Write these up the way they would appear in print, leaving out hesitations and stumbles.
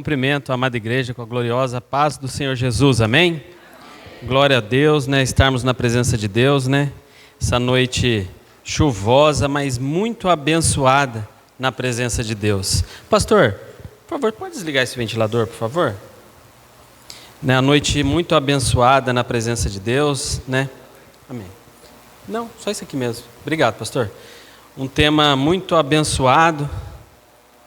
Cumprimento a amada igreja com a gloriosa paz do Senhor Jesus, amém? Glória a Deus, estarmos na presença de Deus, Essa noite chuvosa, mas muito abençoada na presença de Deus. Pastor, por favor, pode desligar esse ventilador, por favor? A noite muito abençoada na presença de Deus, Amém. Não, só isso aqui mesmo. Obrigado, pastor. Um tema muito abençoado,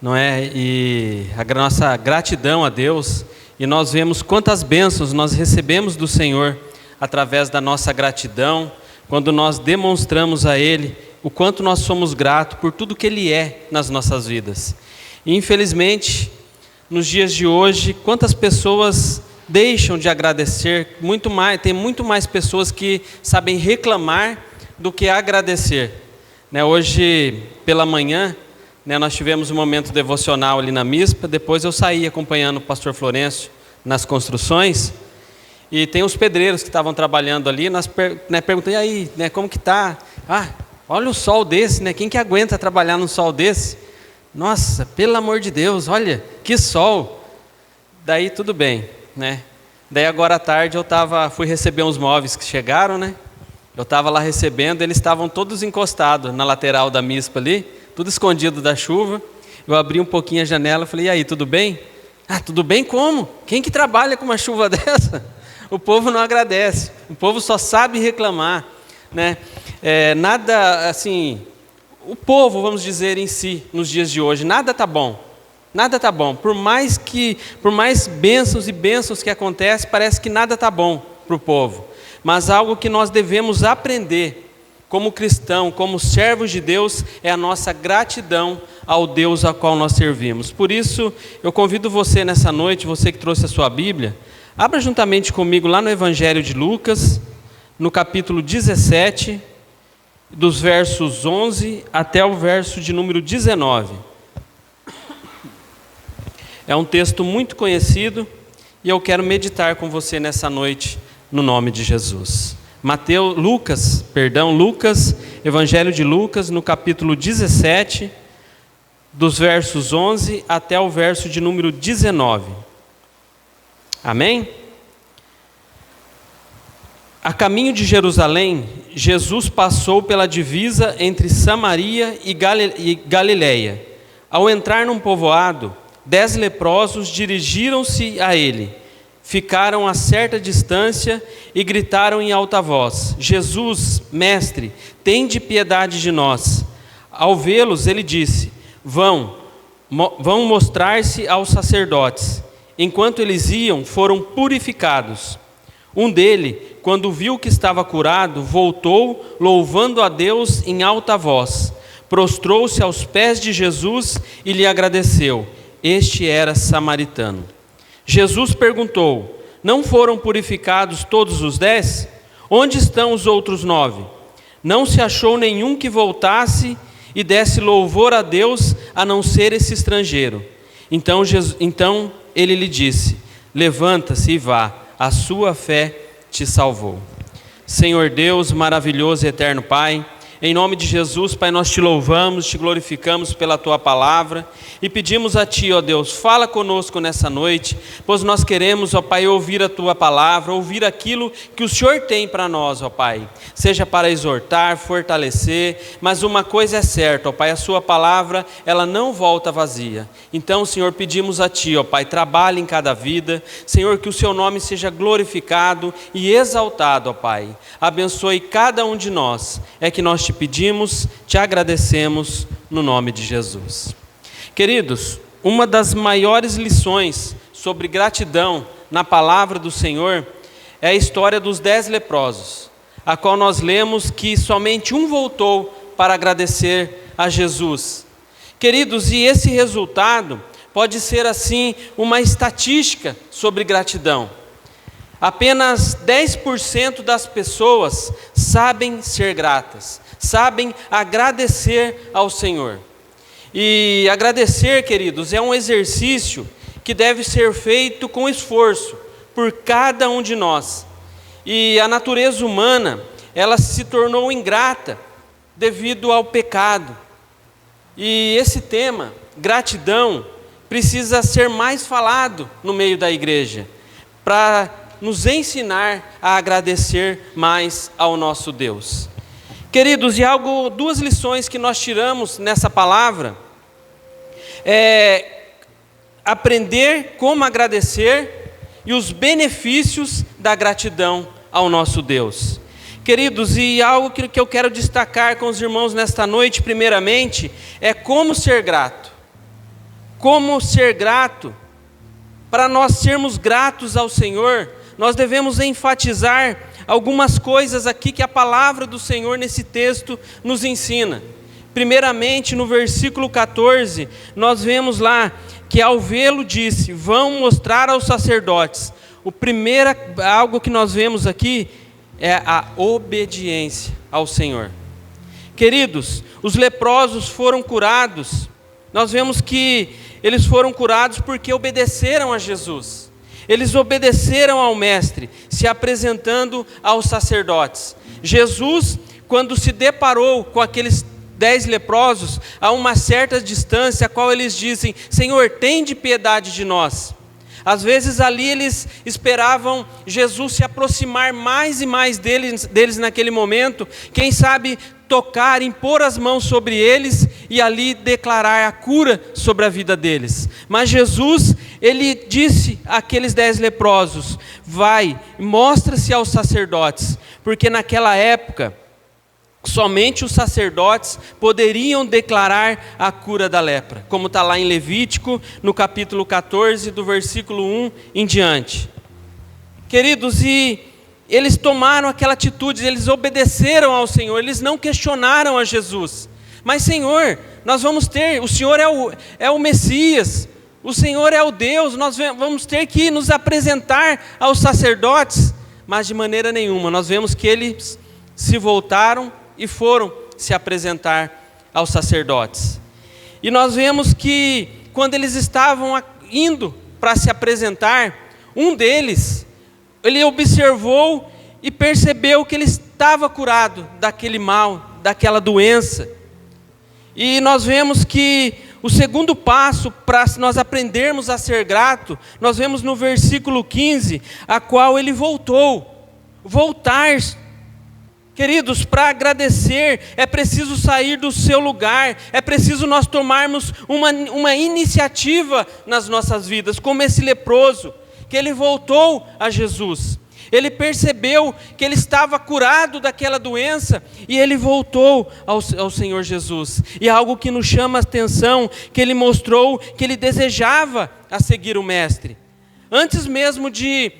não é? E a nossa gratidão a Deus, e nós vemos quantas bênçãos nós recebemos do Senhor através da nossa gratidão, quando nós demonstramos a Ele o quanto nós somos gratos por tudo que Ele é nas nossas vidas. E infelizmente, nos dias de hoje, quantas pessoas deixam de agradecer, tem muito mais pessoas que sabem reclamar do que agradecer. Hoje pela manhã, nós tivemos um momento devocional ali na MISPA, depois eu saí acompanhando o pastor Florencio nas construções, e tem os pedreiros que estavam trabalhando ali, nós perguntamos, e aí, como que está? Olha o sol desse, quem que aguenta trabalhar num sol desse? Nossa, pelo amor de Deus, olha, que sol! Daí tudo bem, Daí agora à tarde fui receber uns móveis que chegaram, Eu estava lá recebendo, eles estavam todos encostados na lateral da MISPA ali, tudo escondido da chuva. Eu abri um pouquinho a janela e falei, e aí, tudo bem? Tudo bem como? Quem que trabalha com uma chuva dessa? O povo não agradece, o povo só sabe reclamar, nada assim, o povo, vamos dizer em si, nos dias de hoje, nada está bom, por mais bênçãos e bênçãos que acontecem, parece que nada está bom para o povo, mas algo que nós devemos aprender, como cristão, como servos de Deus, é a nossa gratidão ao Deus a qual nós servimos. Por isso, eu convido você nessa noite, você que trouxe a sua Bíblia, abra juntamente comigo lá no Evangelho de Lucas, no capítulo 17, dos versos 11 até o verso de número 19. É um texto muito conhecido e eu quero meditar com você nessa noite, no nome de Jesus. Lucas, Evangelho de Lucas, no capítulo 17, dos versos 11 até o verso de número 19. Amém? A caminho de Jerusalém, Jesus passou pela divisa entre Samaria e Galileia. Ao entrar num povoado, 10 leprosos dirigiram-se a ele. Ficaram a certa distância e gritaram em alta voz: Jesus, mestre, tende piedade de nós. Ao vê-los, ele disse: Vão mostrar-se aos sacerdotes. Enquanto eles iam, foram purificados. Um deles, quando viu que estava curado, voltou, louvando a Deus em alta voz. Prostrou-se aos pés de Jesus e lhe agradeceu. Este era samaritano. Jesus perguntou: Não foram purificados todos os 10? Onde estão os outros 9? Não se achou nenhum que voltasse e desse louvor a Deus, a não ser esse estrangeiro. Então ele lhe disse: Levanta-se e vá, a sua fé te salvou. Senhor Deus, maravilhoso e eterno Pai, em nome de Jesus, Pai, nós te louvamos, te glorificamos pela Tua palavra e pedimos a Ti, ó Deus, fala conosco nessa noite, pois nós queremos, ó Pai, ouvir a Tua palavra, ouvir aquilo que o Senhor tem para nós, ó Pai, seja para exortar, fortalecer, mas uma coisa é certa, ó Pai, a Sua palavra, ela não volta vazia. Então, Senhor, pedimos a Ti, ó Pai, trabalhe em cada vida, Senhor, que o Seu nome seja glorificado e exaltado, ó Pai, abençoe cada um de nós, é que nós te pedimos, te agradecemos no nome de Jesus. Queridos, uma das maiores lições sobre gratidão na palavra do Senhor é a história dos 10 leprosos, a qual nós lemos que somente um voltou para agradecer a Jesus. Queridos, e esse resultado pode ser assim uma estatística sobre gratidão. Apenas 10% das pessoas sabem ser gratas, sabem agradecer ao Senhor. E agradecer, queridos, é um exercício que deve ser feito com esforço por cada um de nós. E a natureza humana, ela se tornou ingrata devido ao pecado. E esse tema, gratidão, precisa ser mais falado no meio da igreja, para nos ensinar a agradecer mais ao nosso Deus. Queridos, duas lições que nós tiramos nessa palavra é aprender como agradecer e os benefícios da gratidão ao nosso Deus. Queridos, e algo que eu quero destacar com os irmãos nesta noite, primeiramente, é como ser grato. Como ser grato. Para nós sermos gratos ao Senhor, nós devemos enfatizar algumas coisas aqui que a palavra do Senhor nesse texto nos ensina. Primeiramente, no versículo 14, nós vemos lá que ao vê-lo disse: vão mostrar aos sacerdotes. Algo que nós vemos aqui é a obediência ao Senhor. Queridos, os leprosos foram curados. Nós vemos que eles foram curados porque obedeceram a Jesus. Eles obedeceram ao Mestre, se apresentando aos sacerdotes. Jesus, quando se deparou com aqueles 10 leprosos, a uma certa distância, a qual eles dizem: Senhor, tende piedade de nós. Às vezes ali eles esperavam Jesus se aproximar mais e mais deles naquele momento, quem sabe tocar, impor as mãos sobre eles e ali declarar a cura sobre a vida deles. Mas Jesus, ele disse àqueles 10 leprosos: vai, mostra-se aos sacerdotes, porque naquela época somente os sacerdotes poderiam declarar a cura da lepra, como está lá em Levítico, no capítulo 14, do versículo 1 em diante. Queridos, e eles tomaram aquela atitude, eles obedeceram ao Senhor, eles não questionaram a Jesus. Mas Senhor, nós vamos ter, o Senhor é o Messias, o Senhor é o Deus, nós vamos ter que nos apresentar aos sacerdotes. Mas de maneira nenhuma, nós vemos que eles se voltaram e foram se apresentar aos sacerdotes. E nós vemos que quando eles estavam indo para se apresentar, um deles, ele observou e percebeu que ele estava curado daquele mal, daquela doença. E nós vemos que o segundo passo para nós aprendermos a ser grato, nós vemos no versículo 15, a qual ele voltar. Queridos, para agradecer é preciso sair do seu lugar, é preciso nós tomarmos uma iniciativa nas nossas vidas, como esse leproso, que ele voltou a Jesus. Ele percebeu que ele estava curado daquela doença e ele voltou ao Senhor Jesus. E algo que nos chama a atenção, que ele mostrou que ele desejava a seguir o Mestre. Antes mesmo de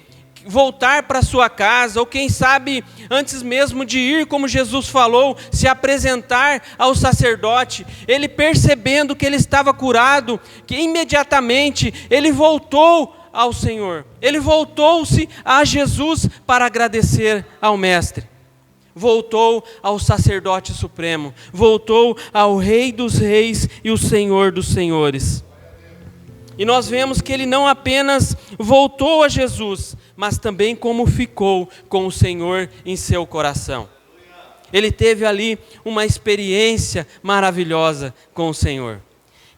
voltar para sua casa, ou quem sabe antes mesmo de ir, como Jesus falou, se apresentar ao sacerdote, ele percebendo que ele estava curado, que imediatamente ele voltou ao Senhor, ele voltou-se a Jesus para agradecer ao Mestre, voltou ao sacerdote supremo, voltou ao Rei dos Reis e o Senhor dos Senhores. E nós vemos que ele não apenas voltou a Jesus, mas também como ficou com o Senhor em seu coração. Ele teve ali uma experiência maravilhosa com o Senhor.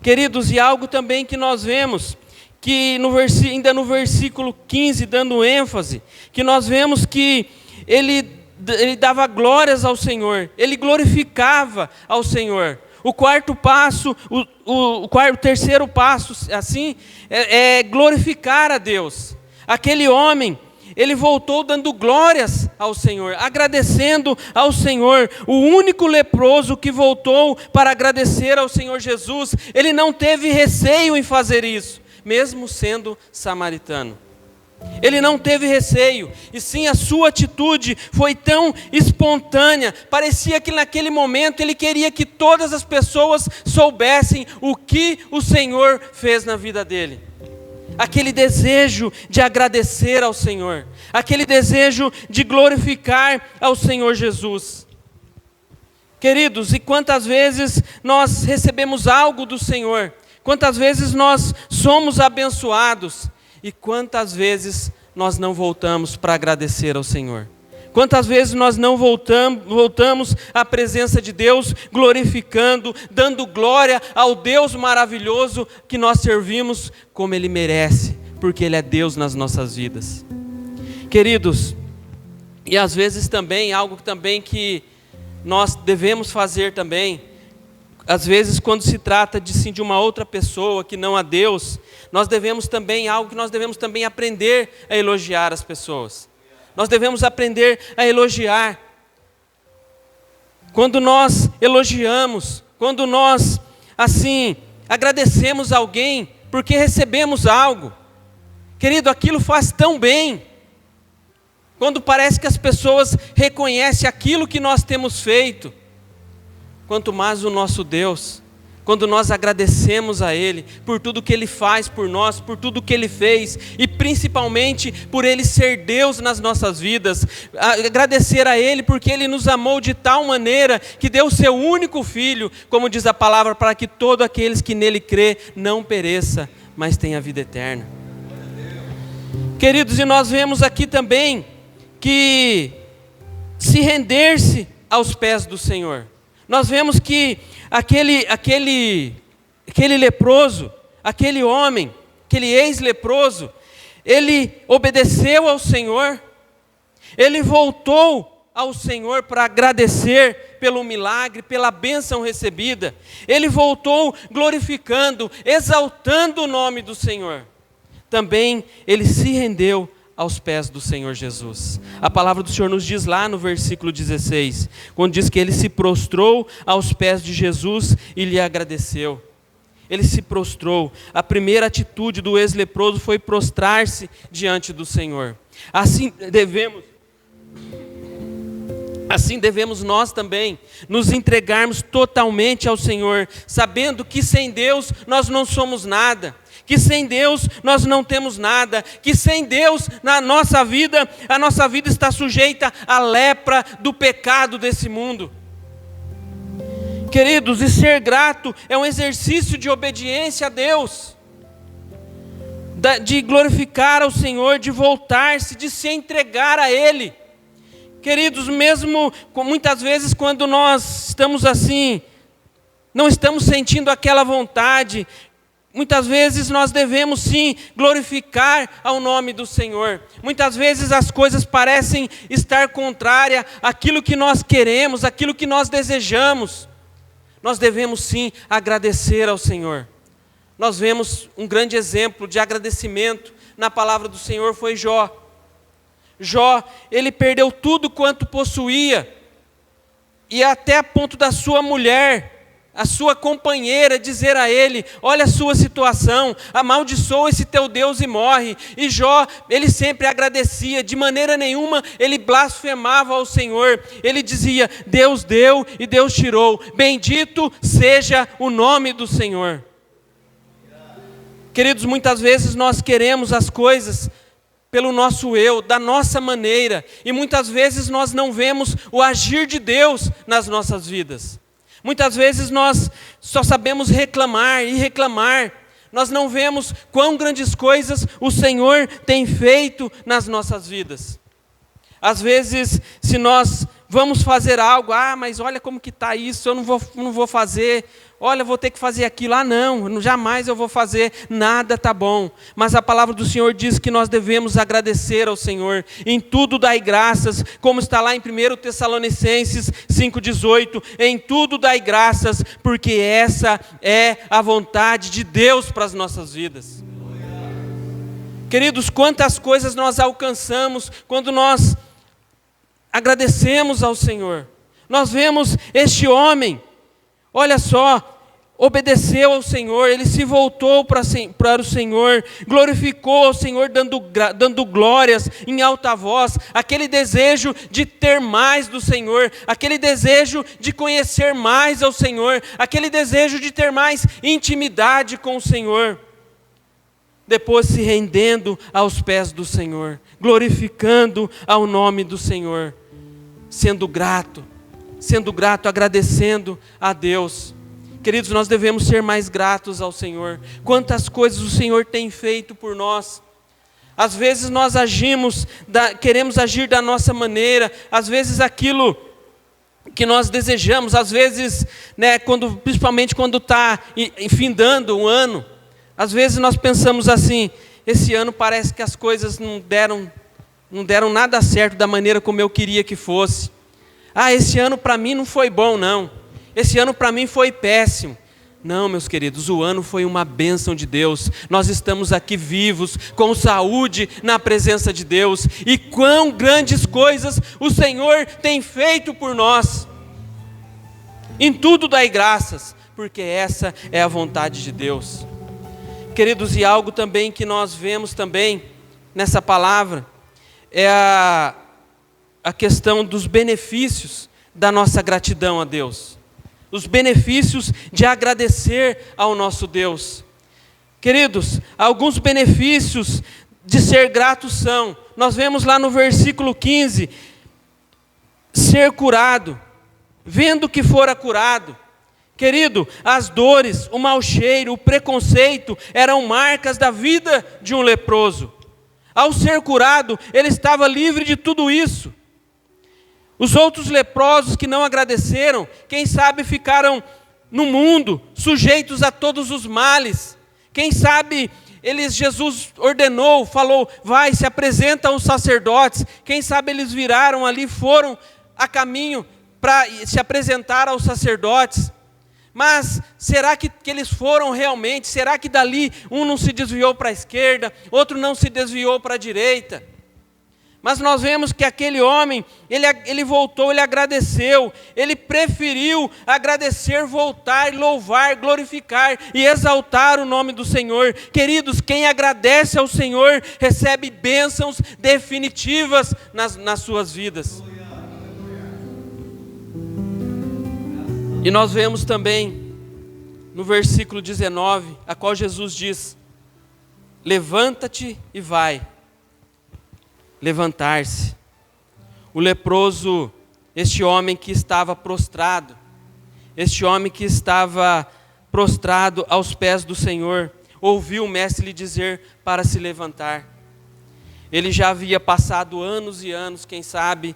Queridos, e algo também que nós vemos, que ainda no versículo 15, dando ênfase, que nós vemos que ele dava glórias ao Senhor, ele glorificava ao Senhor. O quarto passo, o terceiro passo, assim, é glorificar a Deus. Aquele homem, ele voltou dando glórias ao Senhor, agradecendo ao Senhor. O único leproso que voltou para agradecer ao Senhor Jesus, ele não teve receio em fazer isso, mesmo sendo samaritano. Ele não teve receio, e sim a sua atitude foi tão espontânea, parecia que naquele momento ele queria que todas as pessoas soubessem o que o Senhor fez na vida dele. Aquele desejo de agradecer ao Senhor, aquele desejo de glorificar ao Senhor Jesus. Queridos, e quantas vezes nós recebemos algo do Senhor, quantas vezes nós somos abençoados, e quantas vezes nós não voltamos para agradecer ao Senhor? Quantas vezes nós não voltamos à presença de Deus, glorificando, dando glória ao Deus maravilhoso que nós servimos como Ele merece, porque Ele é Deus nas nossas vidas. Queridos, e às vezes também, algo também que nós devemos fazer também, às vezes quando se trata de uma outra pessoa que não a Deus, nós devemos também, algo que nós devemos também aprender a elogiar as pessoas. Nós devemos aprender a elogiar. Quando nós elogiamos, quando nós, assim, agradecemos alguém porque recebemos algo, querido, aquilo faz tão bem. Quando parece que as pessoas reconhecem aquilo que nós temos feito, quanto mais o nosso Deus, quando nós agradecemos a Ele por tudo que Ele faz por nós, por tudo que Ele fez, e principalmente por Ele ser Deus nas nossas vidas, agradecer a Ele porque Ele nos amou de tal maneira que deu o seu único Filho, como diz a palavra, para que todos aqueles que nele crê não pereça, mas tenha vida eterna. Queridos, e nós vemos aqui também que se render-se aos pés do Senhor. Nós vemos que aquele leproso, aquele homem, aquele ex-leproso, ele obedeceu ao Senhor, ele voltou ao Senhor para agradecer pelo milagre, pela bênção recebida, ele voltou glorificando, exaltando o nome do Senhor. Também ele se rendeu aos pés do Senhor Jesus. A palavra do Senhor nos diz lá no versículo 16, quando diz que ele se prostrou aos pés de Jesus e lhe agradeceu. Ele se prostrou. A primeira atitude do ex-leproso foi prostrar-se diante do Senhor. Assim devemos nós também nos entregarmos totalmente ao Senhor, sabendo que sem Deus nós não somos nada, que sem Deus nós não temos nada, que sem Deus na nossa vida, a nossa vida está sujeita à lepra do pecado desse mundo. Queridos, e ser grato é um exercício de obediência a Deus, de glorificar ao Senhor, de voltar-se, de se entregar a Ele. Queridos, mesmo muitas vezes quando nós estamos assim, não estamos sentindo aquela vontade, muitas vezes nós devemos sim glorificar ao nome do Senhor. Muitas vezes as coisas parecem estar contrárias àquilo que nós queremos, àquilo que nós desejamos. Nós devemos sim agradecer ao Senhor. Nós vemos um grande exemplo de agradecimento na palavra do Senhor, foi Jó. Jó, ele perdeu tudo quanto possuía, e até a ponto da sua mulher, a sua companheira, dizer a ele: olha a sua situação, amaldiçoa esse teu Deus e morre. E Jó, ele sempre agradecia, de maneira nenhuma ele blasfemava ao Senhor. Ele dizia: Deus deu e Deus tirou, bendito seja o nome do Senhor. Queridos, muitas vezes nós queremos as coisas pelo nosso eu, da nossa maneira, e muitas vezes nós não vemos o agir de Deus nas nossas vidas. Muitas vezes nós só sabemos reclamar e reclamar, nós não vemos quão grandes coisas o Senhor tem feito nas nossas vidas. Às vezes, se nós vamos fazer algo, mas olha como que está isso, eu não vou fazer, olha, vou ter que fazer aquilo, não, jamais eu vou fazer, nada está bom. Mas a palavra do Senhor diz que nós devemos agradecer ao Senhor, em tudo dai graças, como está lá em 1 Tessalonicenses 5,18, em tudo dai graças, porque essa é a vontade de Deus para as nossas vidas. Queridos, quantas coisas nós alcançamos quando nós agradecemos ao Senhor. Nós vemos este homem, olha só, obedeceu ao Senhor, ele se voltou para o Senhor, glorificou ao Senhor, dando glórias em alta voz, aquele desejo de ter mais do Senhor, aquele desejo de conhecer mais ao Senhor, aquele desejo de ter mais intimidade com o Senhor. Depois se rendendo aos pés do Senhor, glorificando ao nome do Senhor, sendo grato, agradecendo a Deus. Queridos, nós devemos ser mais gratos ao Senhor. Quantas coisas o Senhor tem feito por nós. Às vezes nós queremos agir da nossa maneira, às vezes aquilo que nós desejamos, às vezes, né, principalmente quando está findando um ano, às vezes nós pensamos assim: esse ano parece que as coisas não deram nada certo da maneira como eu queria que fosse. Esse ano para mim não foi bom não, esse ano para mim foi péssimo. Não, meus queridos, o ano foi uma bênção de Deus. Nós estamos aqui vivos, com saúde, na presença de Deus. E quão grandes coisas o Senhor tem feito por nós. Em tudo dai graças, porque essa é a vontade de Deus. Queridos, e algo também que nós vemos também nessa palavra, é a questão dos benefícios da nossa gratidão a Deus. Os benefícios de agradecer ao nosso Deus. Queridos, alguns benefícios de ser gratos são, nós vemos lá no versículo 15, ser curado, vendo que fora curado. Querido, as dores, o mau cheiro, o preconceito, eram marcas da vida de um leproso. Ao ser curado, ele estava livre de tudo isso. Os outros leprosos que não agradeceram, quem sabe ficaram no mundo, sujeitos a todos os males. Quem sabe Jesus ordenou, falou, vai, se apresenta aos sacerdotes. Quem sabe eles viraram ali, foram a caminho para se apresentar aos sacerdotes. Mas será que eles foram realmente? Será que dali um não se desviou para a esquerda, outro não se desviou para a direita? Mas nós vemos que aquele homem, ele voltou, ele agradeceu, ele preferiu agradecer, voltar, louvar, glorificar e exaltar o nome do Senhor. Queridos, quem agradece ao Senhor recebe bênçãos definitivas nas suas vidas. E nós vemos também no versículo 19, a qual Jesus diz: levanta-te e vai. Levantar-se. O leproso, este homem que estava prostrado, aos pés do Senhor, ouviu o mestre lhe dizer para se levantar. Ele já havia passado anos e anos, quem sabe,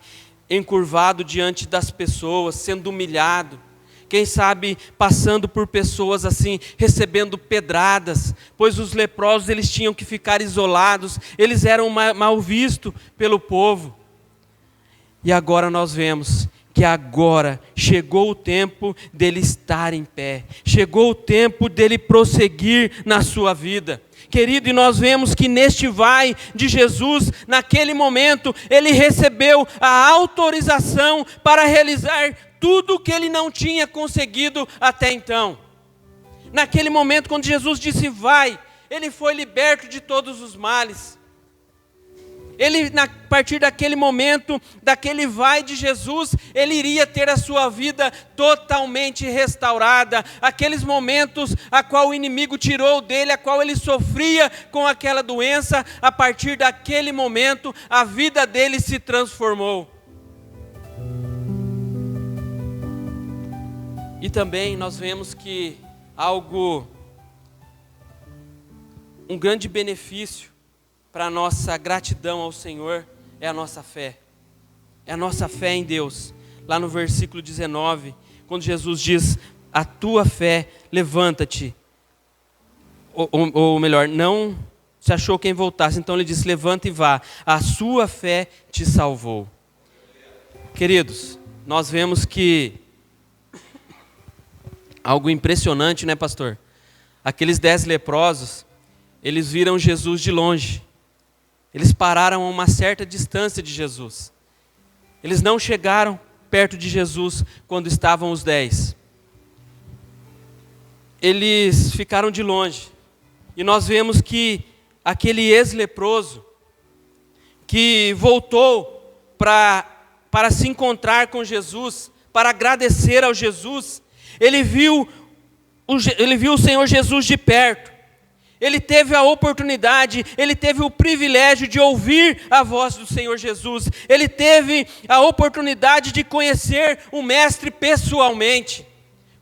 encurvado diante das pessoas, sendo humilhado. Quem sabe passando por pessoas assim, recebendo pedradas, pois os leprosos eles tinham que ficar isolados, eles eram mal vistos pelo povo. E agora nós vemos que agora chegou o tempo dele estar em pé, chegou o tempo dele prosseguir na sua vida. Querido, e nós vemos que neste vai de Jesus, naquele momento, ele recebeu a autorização para realizar tudo o que ele não tinha conseguido até então. Naquele momento, quando Jesus disse vai, ele foi liberto de todos os males. Ele, a partir daquele momento, daquele vai de Jesus, ele iria ter a sua vida totalmente restaurada. Aqueles momentos a qual o inimigo tirou dele, a qual ele sofria com aquela doença, a partir daquele momento, a vida dele se transformou. E também nós vemos que um grande benefício para a nossa gratidão ao Senhor é a nossa fé. É a nossa fé em Deus. Lá no versículo 19, quando Jesus diz, a tua fé, levanta-te. Ou melhor, não se achou quem voltasse, então ele disse, levanta e vá. A sua fé te salvou. Queridos, nós vemos que algo impressionante, né, pastor? Aqueles 10 leprosos, eles viram Jesus de longe. Eles pararam a uma certa distância de Jesus. Eles não chegaram perto de Jesus quando estavam os 10. Eles ficaram de longe. E nós vemos que aquele ex-leproso, que voltou para se encontrar com Jesus, para agradecer ao Jesus, ele viu o Senhor Jesus de perto. Ele teve a oportunidade, ele teve o privilégio de ouvir a voz do Senhor Jesus. Ele teve a oportunidade de conhecer o Mestre pessoalmente.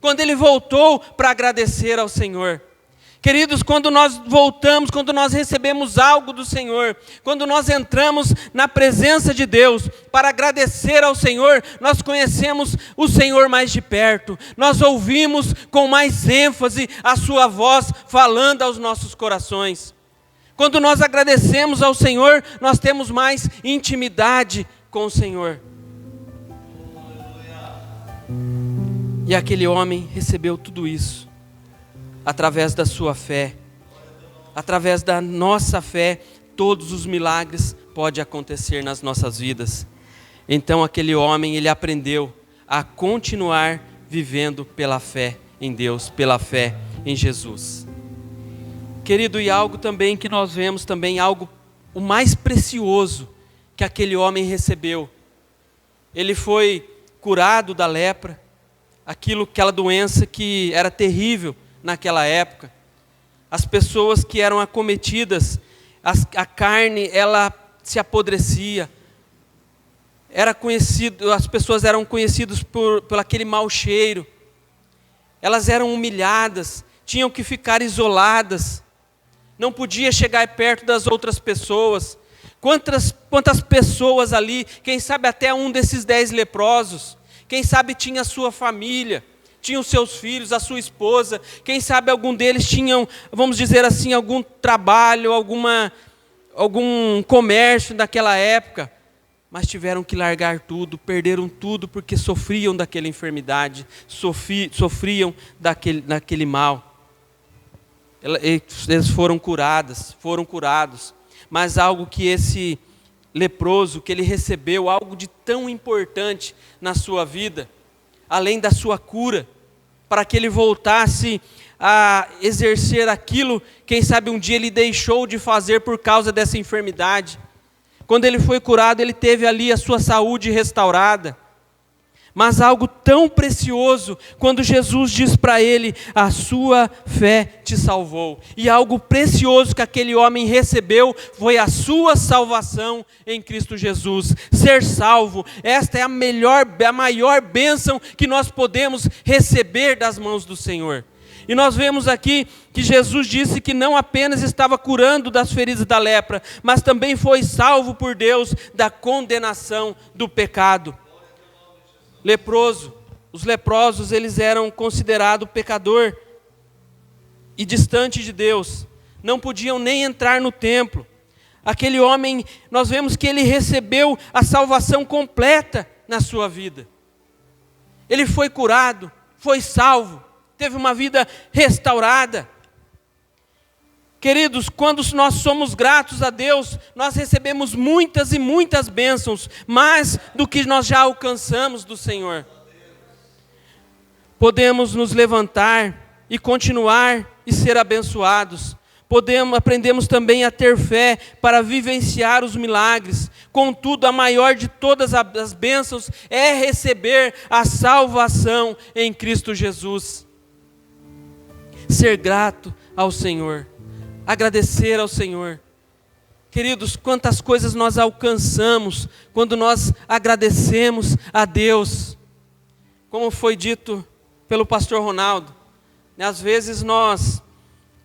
Quando ele voltou para agradecer ao Senhor. Queridos, quando nós voltamos, quando nós recebemos algo do Senhor, quando nós entramos na presença de Deus para agradecer ao Senhor, nós conhecemos o Senhor mais de perto, nós ouvimos com mais ênfase a sua voz falando aos nossos corações. Quando nós agradecemos ao Senhor, nós temos mais intimidade com o Senhor. E aquele homem recebeu tudo isso através da sua fé. Através da nossa fé, todos os milagres podem acontecer nas nossas vidas. Então aquele homem, ele aprendeu a continuar vivendo pela fé em Deus, pela fé em Jesus. Querido, e algo também que nós vemos também, algo o mais precioso que aquele homem recebeu. Ele foi curado da lepra, aquela doença que era terrível naquela época. As pessoas que eram acometidas, a carne, ela se apodrecia. As pessoas eram conhecidas por aquele mau cheiro. Elas eram humilhadas, tinham que ficar isoladas. Não podia chegar perto das outras pessoas. Quantas pessoas ali, quem sabe até um desses 10 leprosos, quem sabe tinha a sua família, tinha os seus filhos, a sua esposa, quem sabe algum deles tinham, vamos dizer assim, algum trabalho, algum comércio naquela época, mas tiveram que largar tudo, perderam tudo porque sofriam daquela enfermidade, sofriam daquele mal. Eles foram curados, mas algo que esse leproso, que ele recebeu, algo de tão importante na sua vida, além da sua cura, para que ele voltasse a exercer aquilo, quem sabe um dia ele deixou de fazer por causa dessa enfermidade. Quando ele foi curado, ele teve ali a sua saúde restaurada. Mas algo tão precioso, quando Jesus diz para ele, a sua fé te salvou. E algo precioso que aquele homem recebeu, foi a sua salvação em Cristo Jesus. Ser salvo, esta é a maior bênção que nós podemos receber das mãos do Senhor. E nós vemos aqui que Jesus disse que não apenas estava curando das feridas da lepra, mas também foi salvo por Deus da condenação do pecado. Os leprosos, eles eram considerados pecador e distante de Deus, não podiam nem entrar no templo. Aquele homem, nós vemos que ele recebeu a salvação completa na sua vida. Ele foi curado, foi salvo, teve uma vida restaurada. Queridos, quando nós somos gratos a Deus, nós recebemos muitas e muitas bênçãos, mais do que nós já alcançamos do Senhor. Podemos nos levantar e continuar e ser abençoados. Aprendemos também a ter fé para vivenciar os milagres. Contudo, a maior de todas as bênçãos é receber a salvação em Cristo Jesus. Ser grato ao Senhor. Agradecer ao Senhor. Queridos, quantas coisas nós alcançamos quando nós agradecemos a Deus. Como foi dito pelo pastor Ronaldo, né, às vezes nós,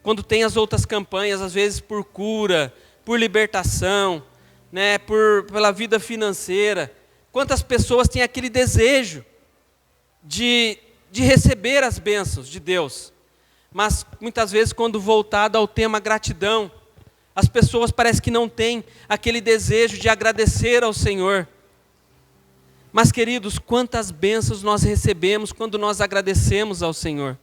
quando tem as outras campanhas, às vezes por cura, por libertação, né, pela vida financeira, quantas pessoas têm aquele desejo de receber as bênçãos de Deus. Mas muitas vezes, quando voltado ao tema gratidão, as pessoas parecem que não têm aquele desejo de agradecer ao Senhor. Mas, queridos, quantas bênçãos nós recebemos quando nós agradecemos ao Senhor.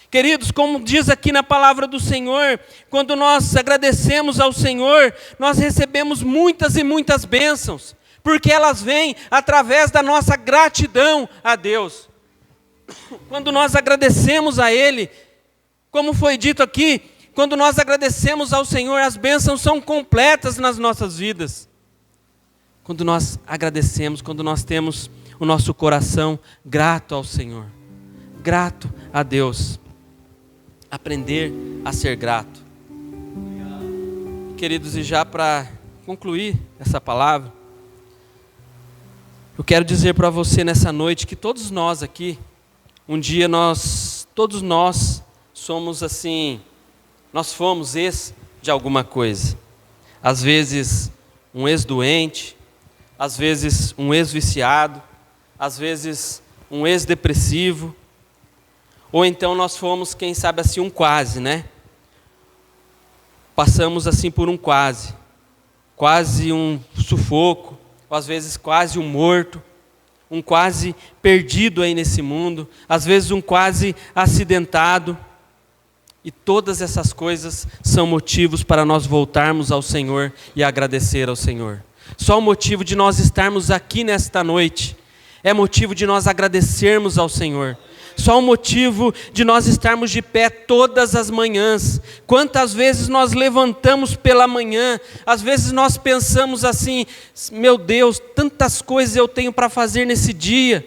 Queridos, como diz aqui na palavra do Senhor, quando nós agradecemos ao Senhor, nós recebemos muitas e muitas bênçãos, porque elas vêm através da nossa gratidão a Deus. Quando nós agradecemos a Ele, como foi dito aqui, quando nós agradecemos ao Senhor, as bênçãos são completas nas nossas vidas. Quando nós agradecemos, quando nós temos o nosso coração grato ao Senhor, grato a Deus. Aprender a ser grato. Queridos, e já para concluir essa palavra, eu quero dizer para você nessa noite que todos nós aqui, um dia todos nós somos assim, nós fomos ex de alguma coisa. Às vezes um ex-doente, às vezes um ex-viciado, às vezes um ex-depressivo, ou então nós fomos, quem sabe assim, um quase, né? Passamos assim por um quase um sufoco, ou às vezes quase um morto, um quase perdido aí nesse mundo, às vezes um quase acidentado. E todas essas coisas são motivos para nós voltarmos ao Senhor e agradecer ao Senhor. Só o motivo de nós estarmos aqui nesta noite é motivo de nós agradecermos ao Senhor. Só o motivo de nós estarmos de pé todas as manhãs. Quantas vezes nós levantamos pela manhã, às vezes nós pensamos assim, meu Deus, tantas coisas eu tenho para fazer nesse dia.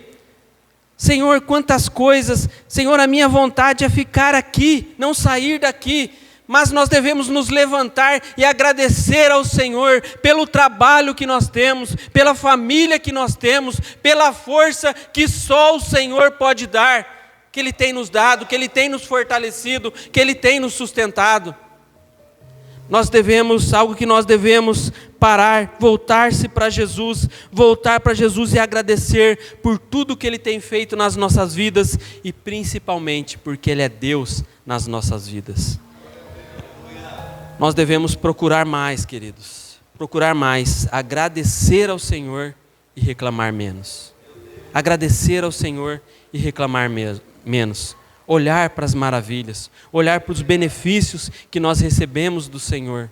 Senhor, quantas coisas, Senhor, a minha vontade é ficar aqui, não sair daqui, mas nós devemos nos levantar e agradecer ao Senhor pelo trabalho que nós temos, pela família que nós temos, pela força que só o Senhor pode dar, que Ele tem nos dado, que Ele tem nos fortalecido, que Ele tem nos sustentado. Algo que nós devemos parar, voltar para Jesus e agradecer por tudo que Ele tem feito nas nossas vidas e principalmente porque Ele é Deus nas nossas vidas. Nós devemos procurar mais, queridos, procurar mais, agradecer ao Senhor e reclamar menos. Agradecer ao Senhor e reclamar menos. Olhar para as maravilhas, olhar para os benefícios que nós recebemos do Senhor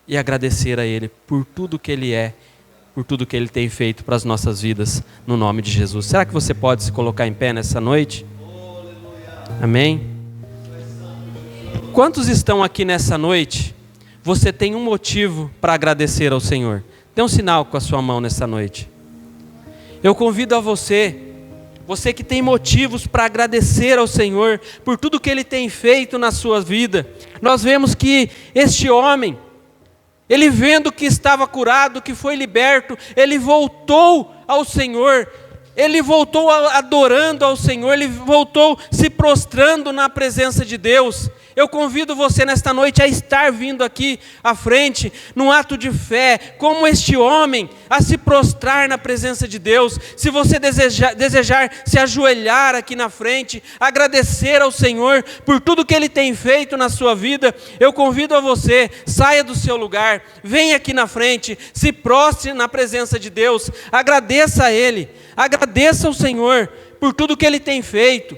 e agradecer a Ele por tudo que Ele é, por tudo que Ele tem feito para as nossas vidas, no nome de Jesus. Será que você pode se colocar em pé nessa noite? Amém? Quantos estão aqui nessa noite? Você tem um motivo para agradecer ao Senhor. Dê um sinal com a sua mão nessa noite. Eu convido a você que tem motivos para agradecer ao Senhor por tudo que Ele tem feito na sua vida. Nós vemos que este homem, ele vendo que estava curado, que foi liberto, ele voltou ao Senhor, ele voltou adorando ao Senhor, ele voltou se prostrando na presença de Deus. Eu convido você nesta noite a estar vindo aqui à frente, num ato de fé, como este homem, a se prostrar na presença de Deus. Se você desejar se ajoelhar aqui na frente, agradecer ao Senhor por tudo que Ele tem feito na sua vida, eu convido a você, saia do seu lugar, venha aqui na frente, se prostre na presença de Deus, agradeça a Ele, agradeça ao Senhor por tudo que Ele tem feito.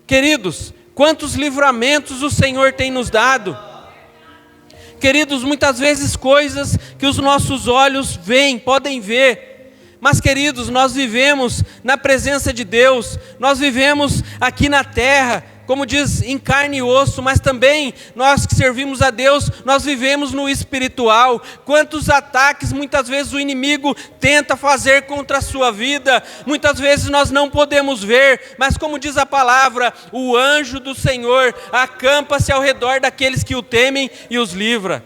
Queridos, quantos livramentos o Senhor tem nos dado. Queridos, muitas vezes coisas que os nossos olhos veem, podem ver. Mas queridos, nós vivemos na presença de Deus. Nós vivemos aqui na terra, como diz, em carne e osso. Mas também, nós que servimos a Deus, nós vivemos no espiritual. Quantos ataques muitas vezes o inimigo tenta fazer contra a sua vida. Muitas vezes nós não podemos ver, mas como diz a palavra, o anjo do Senhor acampa-se ao redor daqueles que o temem e os livra.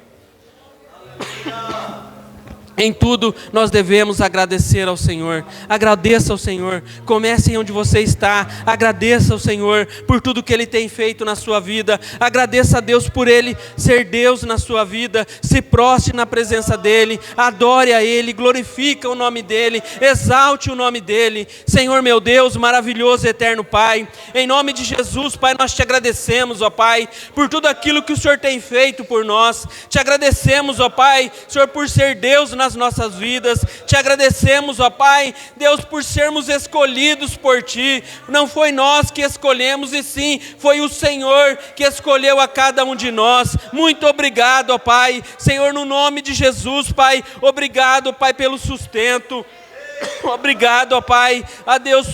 Em tudo nós devemos agradecer ao Senhor. Agradeça ao Senhor. Comece onde você está. Agradeça ao Senhor por tudo que Ele tem feito na sua vida. Agradeça a Deus por Ele ser Deus na sua vida. Se prostre na presença dEle. Adore a Ele. Glorifica o nome dEle. Exalte o nome dEle. Senhor meu Deus, maravilhoso e eterno Pai. Em nome de Jesus, Pai, nós te agradecemos, ó Pai, por tudo aquilo que o Senhor tem feito por nós. Te agradecemos, ó Pai, Senhor, por ser Deus nas nossas vidas. Te agradecemos, ó Pai, Deus, por sermos escolhidos por Ti. Não foi nós que escolhemos, e sim, foi o Senhor que escolheu a cada um de nós. Muito obrigado, ó Pai. Senhor, no nome de Jesus, Pai, obrigado, Pai, pelo sustento. Obrigado, ó Pai, a Deus,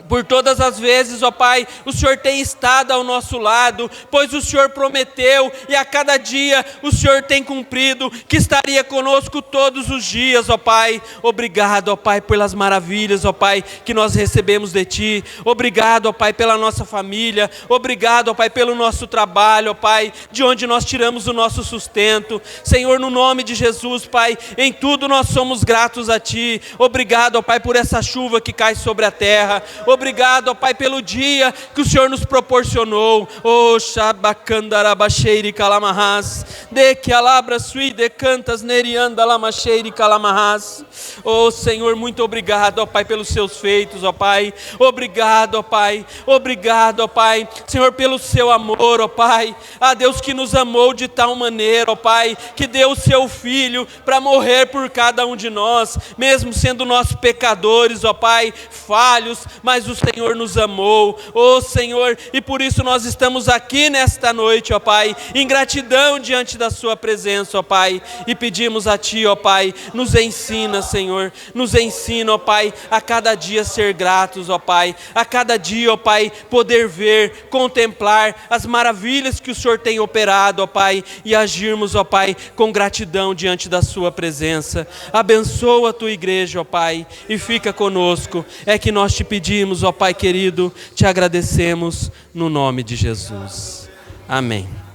por todas as vezes, ó Pai, o Senhor tem estado ao nosso lado, pois o Senhor prometeu e a cada dia o Senhor tem cumprido, que estaria conosco todos os dias, ó Pai. Obrigado, ó Pai, pelas maravilhas, ó Pai, que nós recebemos de Ti. Obrigado, ó Pai, pela nossa família. Obrigado, ó Pai, pelo nosso trabalho, ó Pai, de onde nós tiramos o nosso sustento. Senhor, no nome de Jesus, Pai, em tudo nós somos gratos a Ti. Obrigado, ó Pai, por essa chuva que cai sobre a terra. obrigado, ó Pai, pelo dia que o Senhor nos proporcionou. Oh, Shabakandarabacheiri Kalamahas, de que alabra sui de cantas nerianda lamacheiri Kalamahas. Oh Senhor, muito obrigado, ó Pai, pelos seus feitos, ó Pai. Obrigado, ó Pai. Obrigado, ó Pai. Senhor, pelo seu amor, ó Pai. Ah, Deus que nos amou de tal maneira, ó Pai, que deu o seu Filho para morrer por cada um de nós, mesmo sendo nós pecadores, ó Pai, falhos, mas o Senhor nos amou, ó Senhor, e por isso nós estamos aqui nesta noite, ó Pai, em gratidão diante da sua presença, ó Pai, e pedimos a Ti, ó Pai, nos ensina, Senhor, nos ensina, ó Pai, a cada dia ser gratos, ó Pai, a cada dia, ó Pai, poder ver, contemplar as maravilhas que o Senhor tem operado, ó Pai, e agirmos, ó Pai, com gratidão diante da sua presença. Abençoa a tua igreja, ó Pai, e fica conosco. É que nós te pedimos, ó Pai querido, te agradecemos no nome de Jesus. Amém.